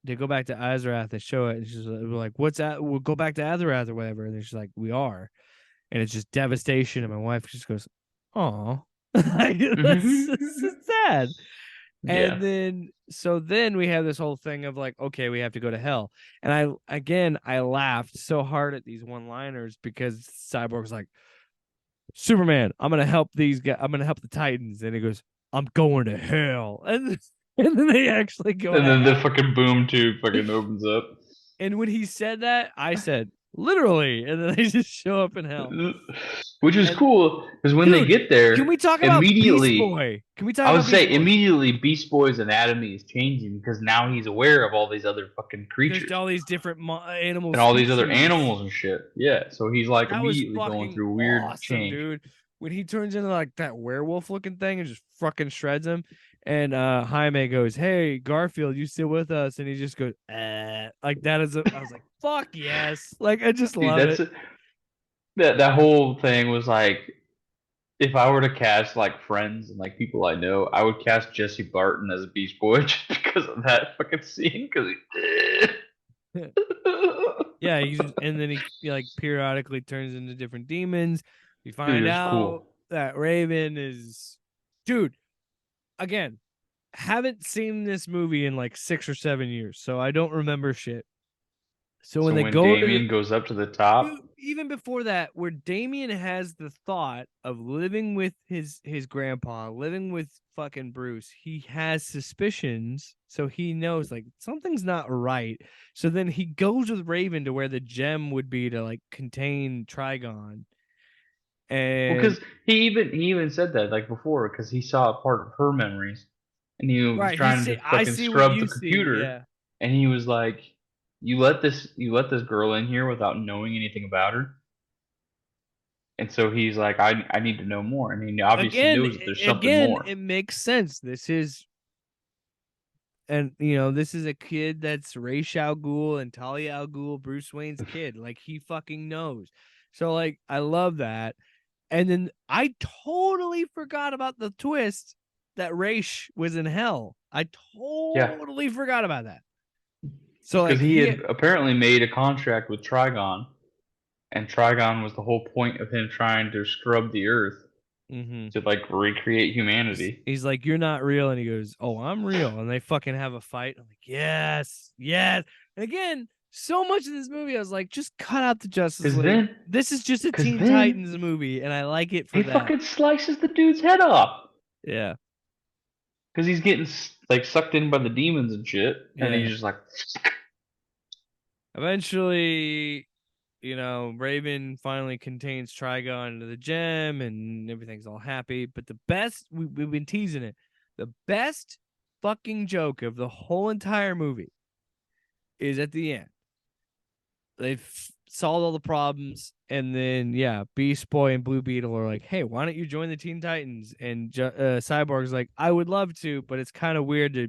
they go back to Azarath, they show it, and she's like, "What's that? We'll go back to Azarath or whatever." And then she's like, "We are," and it's just devastation. And my wife just goes, "Oh, that's sad." And then we have this whole thing of like, okay, we have to go to hell. And I laughed so hard at these one-liners, because Cyborg's like, "Superman, I'm gonna help these guys. I'm gonna help the Titans," and he goes, "I'm going to hell," and then they actually go. And then the fucking boom tube fucking opens up. And when he said that, I said, "Literally," and then they just show up in hell. Which is And cool because when they dude, get can there, we talk about Beast immediately, Boy? Can we talk I would about Beast say Boy? immediately Beast Boy's anatomy is changing because now he's aware of all these other fucking There's creatures all these different animal and all these other species. animals and shit. Yeah, so he's like That was immediately going fucking through a weird awesome, change. dude. When he turns into like that werewolf looking thing and just fucking shreds him. And Jaime goes, "Hey, Garfield, you still with us?" And he just goes, like that is I was like, fuck yes. Like I just Dude, love it. that whole thing was like if I were to cast like friends and like people I know, I would cast Jesse Barton as a Beast Boy just because of that fucking scene. Because Yeah, and then he like periodically turns into different demons. We find dude, it's out cool. that Raven is dude, again, haven't seen this movie in like 6 or 7 years, so I don't remember shit. So when So they when go to Damien goes up to the dude, top, even before that, where Damien has the thought of living with his grandpa, living with fucking Bruce, he has suspicions, so he knows like something's not right. So then he goes with Raven to where the gem would be to like contain Trigon, well, and because he even said that like before because he saw a part of her memories, and he was right, he trying see to I fucking see what scrub the you see, computer, yeah. and he was like, you let this girl in here without knowing anything about her." And so he's like, I need to know more. And he obviously Again, knows that there's something again, more. it makes sense. This is and this is a kid that's Ra's al Ghul and Talia al Ghul, Bruce Wayne's kid. Like he fucking knows. So like I love that. And then I totally forgot about the twist that Ra's was in hell. I Yeah. totally forgot about that. So Because like he he had apparently made a contract with Trigon, and Trigon was the whole point of him trying to scrub the earth mhm. to like recreate humanity. He's like, "You're not real," and he goes, "Oh, I'm real," and they fucking have a fight. I'm like, "Yes, yes." And again, so much of this movie, I was like, "Just cut out the Justice Because League. then, This is just a because Teen then Titans movie, and I like it for he that." fucking slices the dude's head off. Yeah, Because he's getting like sucked in by the demons and shit, and yeah. he's just like, Eventually, Raven finally contains Trigon into the gem, and everything's all happy. But the best, we've been teasing it, the best fucking joke of the whole entire movie is at the end. They've solved all the problems, and then yeah, Beast Boy and Blue Beetle are like, "Hey, why don't you join the Teen Titans?" And Cyborg's like, "I would love to, but it's kind of weird to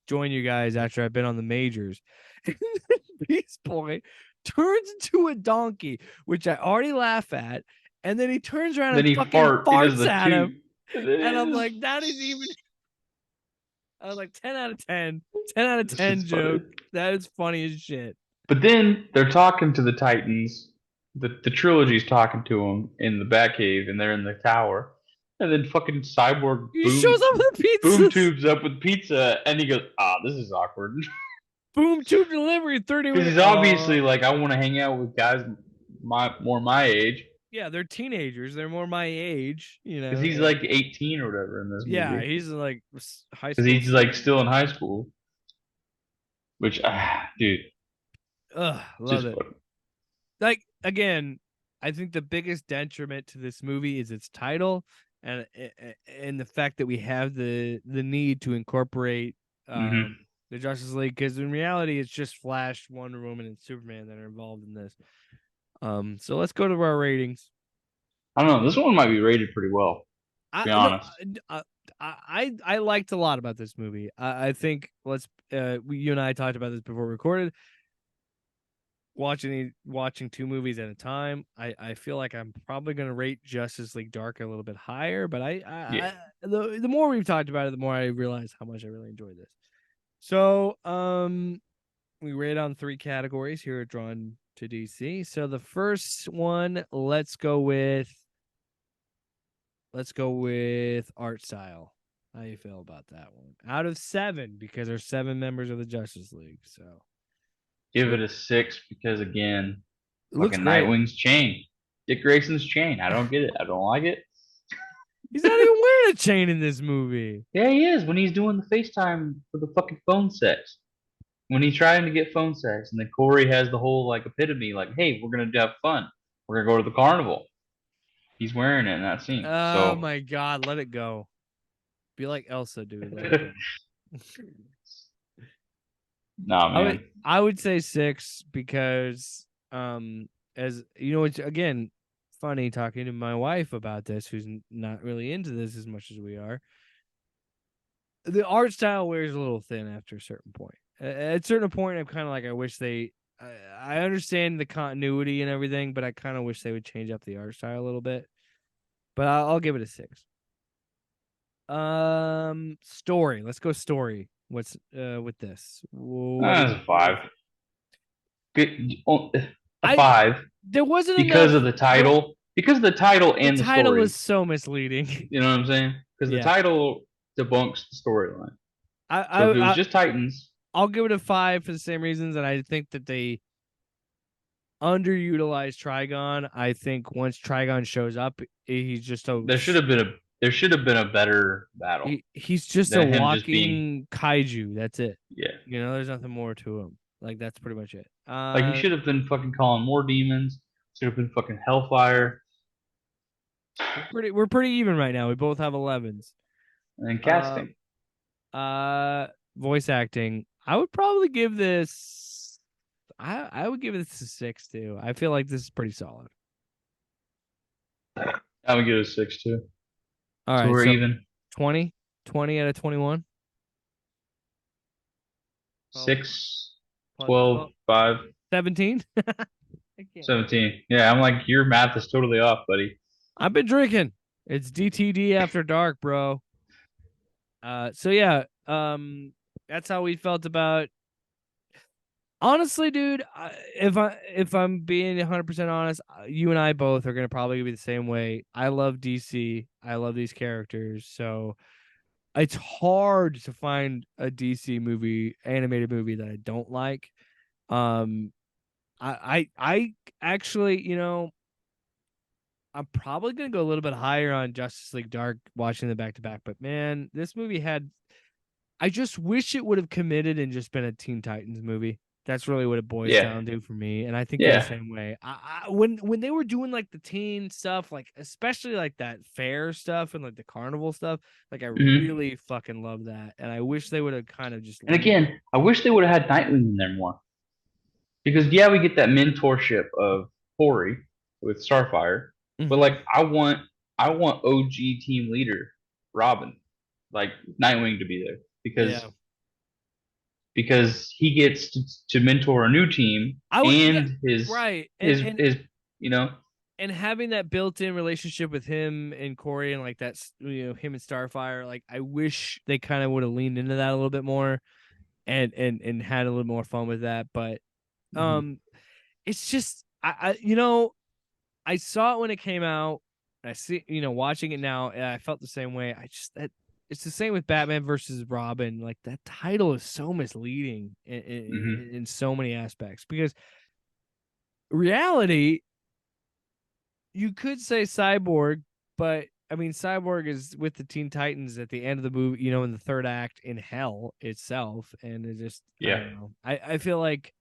join you guys after I've been on the majors." And then Beast Boy turns into a donkey, which I already laugh at, and then he turns around then and he fucking he does farts the at him, toot, and then and I'm it like, that is even. I was like, 10 out of 10, 10 out of just, it's 10 funny. joke. That is funny as shit. But then they're talking to the Titans. The trilogy's talking to them in the Batcave, and they're in the tower. And then fucking Cyborg He shows up with boom pizzas. tubes up with pizza, and he goes, "Ah, this is awkward," Boom tube delivery 30 because minutes. he's obviously like, I want to hang out with guys my age, Yeah, they're teenagers. They're more my age, because he's like 18 or whatever in this yeah, movie, he's like high because school he's like senior. still in high school. Which, dude, Ugh, love just it. fun. Like again, I think the biggest detriment to this movie is its title and the fact that we have the need to incorporate Hmm. the Justice League, because in reality it's just Flash, Wonder Woman, and Superman that are involved in this. So let's go to our ratings. I don't know. This one might be rated pretty well, to I be no, honest. I liked a lot about this movie. I think you and I talked about this before we recorded. Watching two movies at a time, I feel like I'm probably gonna rate Justice League Dark a little bit higher. But Yeah. the more we've talked about it, the more I realize how much I really enjoyed this. So we rate on three categories here at Drawn to DC. So the first one, let's go with art style. How you feel about that one? Out of 7, because there's 7 members of the Justice League. So Give it a 6 because again, it looks fucking great. Nightwing's chain, Dick Grayson's chain. I don't get it. I don't like it. He's not even wearing a chain in this movie. Yeah, he is when he's doing the FaceTime for the fucking phone sex. When he's trying to get phone sex, and then Corey has the whole like epitome, like, "Hey, we're gonna have fun. We're gonna go to the carnival." He's wearing it in that scene. Oh So my god, let it go. Be like Elsa, dude. Let it go. nah, man. I would say 6 because as you know, it's again funny talking to my wife about this, who's not really into this as much as we are. The art style wears a little thin after a certain point. At a certain point, I'm kind of like, I wish they. I understand the continuity and everything, but I kind of wish they would change up the art style a little bit. But I'll give it a 6. Story. Let's go story. What's with this? What do That's a 5. Good, a I 5 there wasn't because enough. of the title. Because of the title The and the title story. is so misleading. You know what I'm saying? Because the Yeah, title debunks the storyline. I, So if it I was I just Titans, I'll give it a 5 for the same reasons, and I think that they underutilized Trigon. I think once Trigon shows up, he's just a there should have been a better battle he's just a than him just being walking kaiju. That's it. yeah. You know, there's nothing more to him. Like that's pretty much it. Like he should have been fucking calling more demons. Should have been fucking hellfire We're pretty even right now. We both have 11s. and Uh, casting. voice acting. I would probably give this. I would give this a 6 too. I feel like this is pretty solid. I would give it a 6 too. All So right, we're so even. 20, 20 out of 21. 6, 12, 12, 5, 17. I can't. 17. Yeah, I'm like your math is totally off, buddy. I've been drinking. It's DTD after dark, bro. So yeah, that's how we felt about. Honestly, dude, if I'm being 100% honest, you and I both are gonna probably be the same way. I love DC. I love these characters, so it's hard to find a DC movie, animated movie that I don't like. Um, I actually, you know, I'm probably gonna go a little bit higher on Justice League Dark, watching the back to back. But man, this movie had. I just wish it would have committed and just been a Teen Titans movie. That's really what it boils Yeah. down to for me, and I think you're the Yeah. same way. When they were doing like the teen stuff, like especially like that fair stuff and like the carnival stuff, like I hmm really fucking love that, and I wish they would have kind of just And leaned. again, I wish they would have had Nightwing in there more. Because yeah, we get that mentorship of Corey with Starfire, but Mm-hmm. like I want OG team leader Robin, like Nightwing to be there Yeah, because he gets to mentor a new team I would. Yeah, and right, his you know and having that built-in relationship with him and Corey and like that's him and Starfire. Like I wish they kind of would have leaned into that a little bit more and had a little more fun with that. But mhm. um, it's just I saw it when it came out. I see watching it now, and I felt the same way. I just that it's the same with Batman versus Robin. Like that title is so misleading in so many aspects because reality you could say Cyborg, but I mean Cyborg is with the Teen Titans at the end of the movie, in the third act in hell itself, and it just I Yeah. don't know. I feel like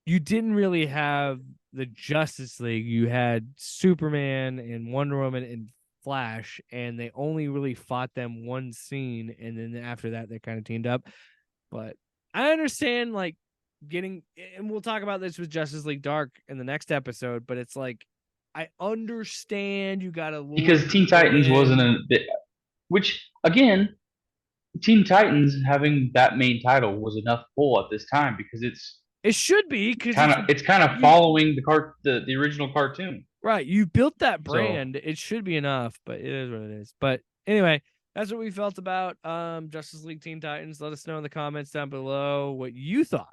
you didn't really have the Justice League. You had Superman and Wonder Woman and Flash, and they only really fought them one scene, and then after that they kind of teamed up. But I understand like getting, and we'll talk about this with Justice League Dark in the next episode, but it's like I understand you got to lure Because Teen people Titans wasn't in. a bit, which again, Teen Titans having that main title was enough pull at this time because It should be because it's it's kind of you following the original cartoon. right. You built that So brand. It should be enough, but it is what it is. But anyway, that's what we felt about Justice League Teen Titans. Let us know in the comments down below what you thought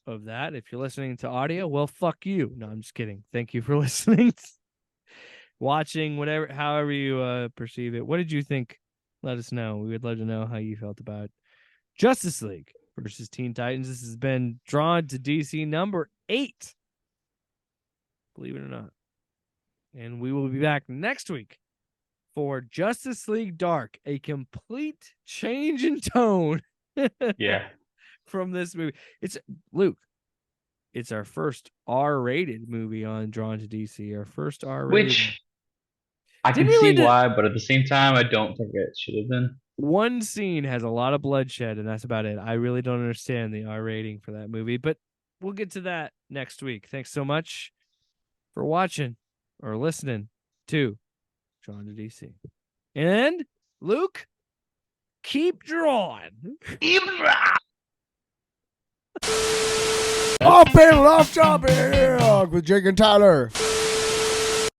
of that. If you're listening to audio, well, fuck you. No, I'm just kidding. Thank you for listening, watching, whatever, however you perceive it. What did you think? Let us know. We would love to know how you felt about Justice League versus Teen Titans. This has been Drawn to DC number 8. Believe it or not. And we will be back next week for Justice League Dark, a complete change in tone yeah, from this movie. It's Luke. It's our first R-rated movie on Drawn to DC. Our first R-rated. which I can Didn't really see why, but at the same time, I don't think it should have been. One scene has a lot of bloodshed, and that's about it. I really don't understand the R rating for that movie, but we'll get to that next week. Thanks so much for watching or listening to Drawn to DC. And Luke, keep drawing. Off panel, off topic with Jake and Tyler.